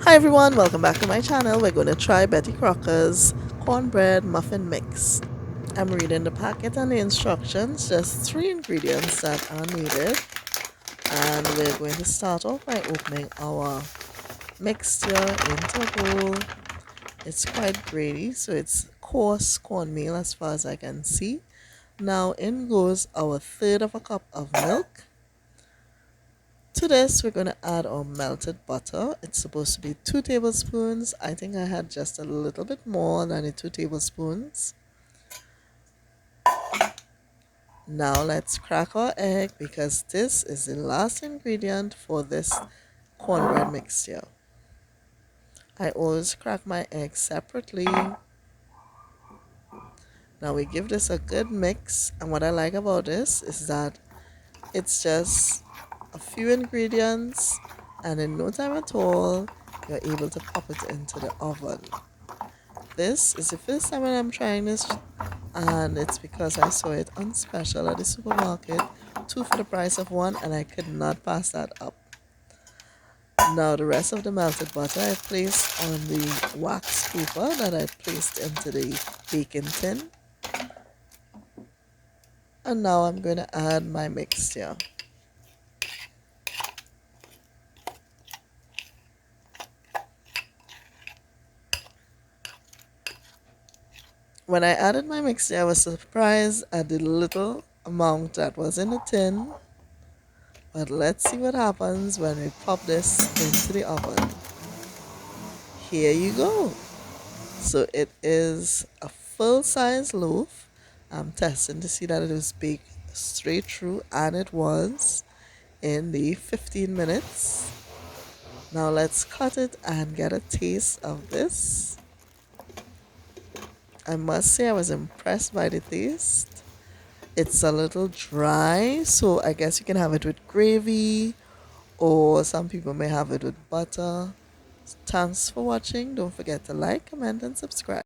Hi everyone, welcome back to my channel. We're going to try Betty Crocker's cornbread muffin mix. I'm reading the packet and the instructions, just 3 ingredients that are needed. And we're going to start off by opening our mixture into a bowl. It's quite grainy, so it's coarse cornmeal as far as I can see. Now in goes our third of a cup of milk. To this, we're going to add our melted butter. It's supposed to be 2 tablespoons. I think I had just a little bit more than the 2 tablespoons. Now let's crack our egg because this is the last ingredient for this cornbread mixture. I always crack my eggs separately. Now we give this a good mix, and what I like about this is that it's just a few ingredients, and in no time at all you're able to pop it into the oven. This is the first time I'm trying this, and it's because I saw it on special at the supermarket, 2 for the price of 1, and I could not pass that up. Now the rest of the melted butter I placed on the wax paper that I placed into the baking tin. And now I'm going to add my mixture. When I added my mixture, I was surprised at the little amount that was in the tin. But let's see what happens when we pop this into the oven. Here you go. So it is a full-size loaf. I'm testing to see that it was baked straight through, and it was in the 15 minutes. Now let's cut it and get a taste of this. I must say I was impressed by the taste. It's a little dry, so I guess you can have it with gravy, or some people may have it with butter. Thanks for watching. Don't forget to like, comment, and subscribe.